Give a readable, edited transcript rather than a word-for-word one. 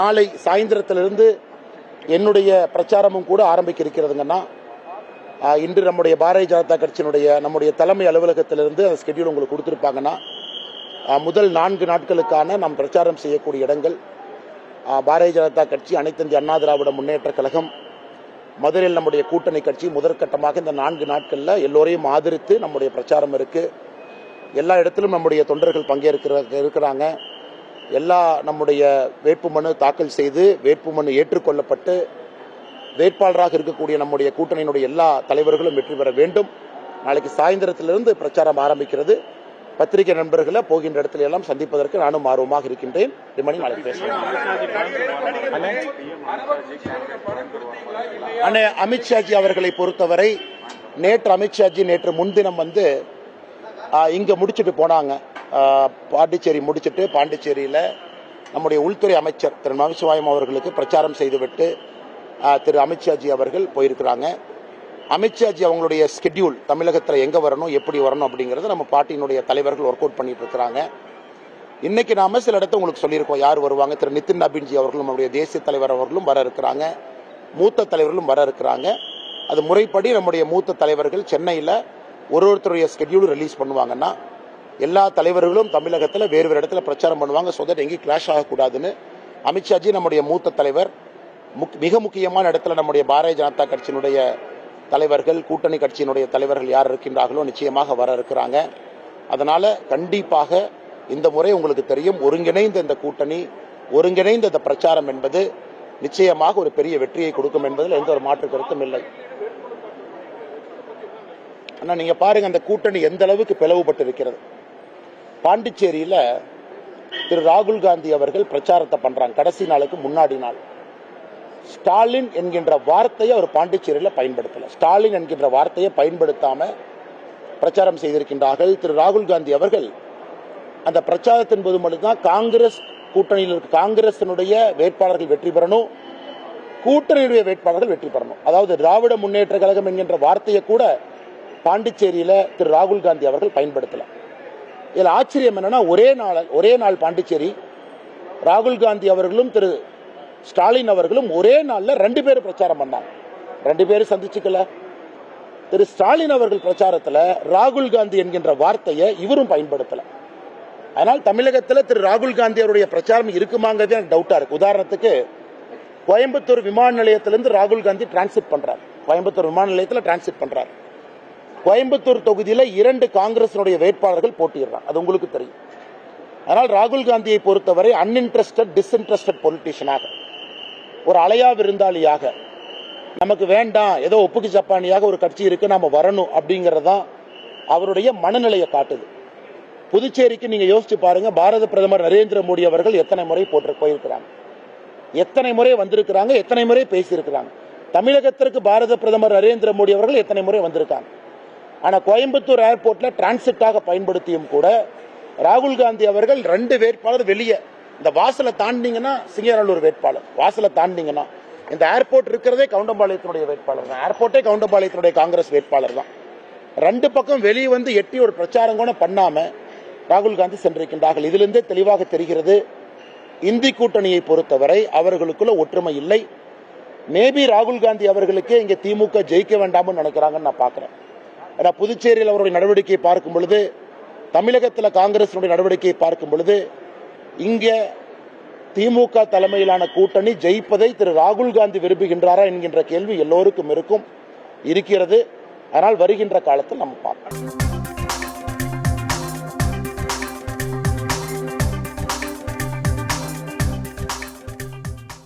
நாளை சாயந்தரத்திலிருந்து என்னுடைய பிரச்சாரமும் கூட ஆரம்பிக்க இருக்கிறதுங்கன்னா, இன்று நம்முடைய பாரதிய ஜனதா கட்சியினுடைய நம்முடைய தலைமை அலுவலகத்திலிருந்து அந்த ஸ்கெடியூல் உங்களுக்கு கொடுத்திருப்பாங்கன்னா, முதல் 4 நாட்களுக்கான நாம் பிரச்சாரம் செய்யக்கூடிய இடங்கள் பாரதிய ஜனதா கட்சி, அனைத்து இந்திய அண்ணா திராவிட முன்னேற்ற கழகம், மதுரையில் நம்முடைய கூட்டணி கட்சி முதற்கட்டமாக இந்த 4 நாட்களில் எல்லோரையும் ஆதரித்து நம்முடைய பிரச்சாரம் இருக்கு. எல்லா இடத்திலும் நம்முடைய தொண்டர்கள் இருக்கிறாங்க. எல்லா நம்முடைய வேட்புமனு தாக்கல் செய்து வேட்புமனு ஏற்றுக்கொள்ளப்பட்டு வேட்பாளராக இருக்கக்கூடிய நம்முடைய கூட்டணியினுடைய எல்லா தலைவர்களும் வெற்றி பெற வேண்டும். நாளைக்கு சாயந்தரத்திலிருந்து பிரச்சாரம் ஆரம்பிக்கிறது. பத்திரிகை நண்பர்களை போகின்ற இடத்துல எல்லாம் சந்திப்பதற்கு நானும் ஆர்வமாக இருக்கின்றேன். மணி நாளைக்கு பேசுறேன். அமித்ஷாஜி அவர்களை பொறுத்தவரை நேற்று அமித்ஷாஜி முன்தினம் இங்க முடிச்சுட்டு போனாங்க. பாண்டிச்சேரி முடிச்சுட்டு பாண்டிச்சேரியில நம்முடைய உள்துறை அமைச்சர் திரு நமசிவாயம் அவர்களுக்கு பிரச்சாரம் செய்துவிட்டு திரு அமித்ஷாஜி அவர்கள் போயிருக்கிறாங்க. அமித்ஷாஜி அவங்களுடைய ஸ்கெடியூல் தமிழகத்தில் எங்க வரணும், எப்படி வரணும் அப்படிங்கறத நம்ம பார்ட்டியினுடைய தலைவர்கள் ஒர்க் அவுட் பண்ணிட்டு இருக்கிறாங்க. இன்னைக்கு நாம சில இடத்த உங்களுக்கு சொல்லியிருக்கோம் யார் வருவாங்க. திரு நிதின் நபீன்ஜி அவர்களும் நம்முடைய தேசிய தலைவர் அவர்களும் வர இருக்கிறாங்க. மூத்த தலைவர்களும் வர இருக்கிறாங்க. அது முறைப்படி நம்முடைய மூத்த தலைவர்கள் சென்னையில் ஒருத்தருடைய ஸ்கெடியூல் ரிலீஸ் பண்ணுவாங்கன்னா, எல்லா தலைவர்களும் தமிழகத்தில் வேறு வேறு இடத்துல பிரச்சாரம் பண்ணுவாங்க. ஸோ தட் எங்கேயும் கிளாஷ் ஆகக்கூடாதுன்னு அமித்ஷாஜி நம்முடைய மூத்த தலைவர், மிக முக்கியமான இடத்துல நம்முடைய பாரதிய ஜனதா கட்சியினுடைய தலைவர்கள், கூட்டணி கட்சியினுடைய தலைவர்கள் யார் இருக்கின்றார்களோ நிச்சயமாக வர இருக்கிறாங்க. அதனால கண்டிப்பாக இந்த முறை உங்களுக்கு தெரியும், ஒருங்கிணைந்த இந்த கூட்டணி, ஒருங்கிணைந்த இந்த பிரச்சாரம் என்பது நிச்சயமாக ஒரு பெரிய வெற்றியை கொடுக்கும் என்பதில் எந்த ஒரு மாற்று கருத்தும் இல்லை. ஆனா நீங்க பாருங்க அந்த கூட்டணி எந்த அளவுக்கு பிளவுபட்டு இருக்கிறது. பாண்டிச்சேரியில திரு ராகுல் காந்தி அவர்கள் பிரச்சாரத்தை பண்றாங்க. கடைசி நாளுக்கு முன்னாடி நாள் ஸ்டாலின் என்கின்ற வார்த்தையை அவர் பாண்டிச்சேரியில பயன்படுத்தல. ஸ்டாலின் என்கின்ற வார்த்தையை பயன்படுத்தாம பிரச்சாரம் செய்திருக்கின்றார்கள். திரு ராகுல் காந்தி அவர்கள் அந்த பிரச்சாரத்தின் போது மட்டும்தான் காங்கிரஸ் கூட்டணியில் இருக்க காங்கிரசினுடைய வேட்பாளர்கள் வெற்றி பெறணும், கூட்டணியுடைய வேட்பாளர்கள் வெற்றி பெறணும். அதாவது திராவிட முன்னேற்ற கழகம் என்கின்ற வார்த்தையை கூட பாண்டிச்சேரியில திரு ராகுல் காந்தி அவர்கள் பயன்படுத்தல. இதுல ஆச்சரியம் என்னன்னா, ஒரே நாள் பாண்டிச்சேரி ராகுல் காந்தி அவர்களும் திரு ஸ்டாலின் அவர்களும் ஒரே நாள்ல 2 பேரும் பிரச்சாரம் பண்ணாங்க. 2 பேரும் சந்திச்சுக்கல. திரு ஸ்டாலின் அவர்கள் பிரச்சாரத்துல ராகுல் காந்தி என்கின்ற வார்த்தையை இவரும் பயன்படுத்தல. அதனால் தமிழகத்தில் திரு ராகுல் காந்தி அவருடைய பிரச்சாரம் இருக்குமாங்கிறது எனக்கு டவுட்டா இருக்கு. உதாரணத்துக்கு கோயம்புத்தூர் விமான நிலையத்திலிருந்து ராகுல் காந்தி டிரான்சிட் பண்றார். கோயம்புத்தூர் விமான நிலையத்தில் டிரான்சிட் பண்றார். கோயம்புத்தூர் தொகுதியில 2 காங்கிரசினுடைய வேட்பாளர்கள் போட்டியிடுறாங்க. அது உங்களுக்கு தெரியும். அதனால் ராகுல் காந்தியை பொறுத்தவரை அன்இன்ட்ரெஸ்டட் டிஸ்இன்ட்ரெஸ்டட் பொலிட்டிஷியனாக, ஒரு அலையா விருந்தாளியாக, நமக்கு வேண்டாம் ஏதோ ஒப்புக்கு ஜப்பானியாக ஒரு கட்சி இருக்கு நாம வரணும் அப்படிங்கறதான் அவருடைய மனநிலையை காட்டுது. புதுச்சேரிக்கு நீங்க யோசிச்சு பாருங்க, பாரத பிரதமர் நரேந்திர மோடி அவர்கள் எத்தனை முறை போயிருக்கிறாங்க, எத்தனை முறை வந்திருக்கிறாங்க, எத்தனை முறை பேசியிருக்கிறாங்க. தமிழகத்திற்கு பாரத பிரதமர் நரேந்திர மோடி அவர்கள் எத்தனை முறை வந்திருக்காங்க. ஆனா கோயம்புத்தூர் ஏர்போர்ட்ல டிரான்சிட்டாக பயன்படுத்தியும் கூட ராகுல் காந்தி அவர்கள் 2 வேட்பாளர் வெளியே, இந்த வாசலை தாண்டிங்கன்னா சிங்கநல்லூர் வேட்பாளர், வாசலை தாண்டிங்கன்னா இந்த ஏர்போர்ட் இருக்கிறதே கவுண்டம்பாளையத்தினுடைய வேட்பாளர் தான், ஏர்போர்ட்டே கவுண்டம்பாளையத்தினுடைய காங்கிரஸ் வேட்பாளர் தான். 2 பக்கம் வெளியே எட்டி ஒரு பிரச்சாரம் கூட பண்ணாம ராகுல் காந்தி சென்றிருக்கின்றார்கள். இதிலிருந்தே தெளிவாக தெரிகிறது, இந்தி கூட்டணியை பொறுத்தவரை அவர்களுக்குள்ள ஒற்றுமை இல்லை. மேபி ராகுல் காந்தி அவர்களுக்கே இங்க திமுக ஜெயிக்க வேண்டாம்னு நினைக்கிறாங்கன்னு நான் பாக்குறேன். புதுச்சேரியில் அவருடைய நடவடிக்கையை பார்க்கும் பொழுது, தமிழகத்தில் காங்கிரஸ் நடவடிக்கையை பார்க்கும் பொழுது, இங்க திமுக தலைமையிலான கூட்டணி ஜெயிப்பதை திரு ராகுல் காந்தி விரும்புகின்றாரா என்கின்ற கேள்வி எல்லோருக்கும் இருக்கிறது. அதனால் வருகின்ற காலத்தில் நம்ம பார்க்கலாம்.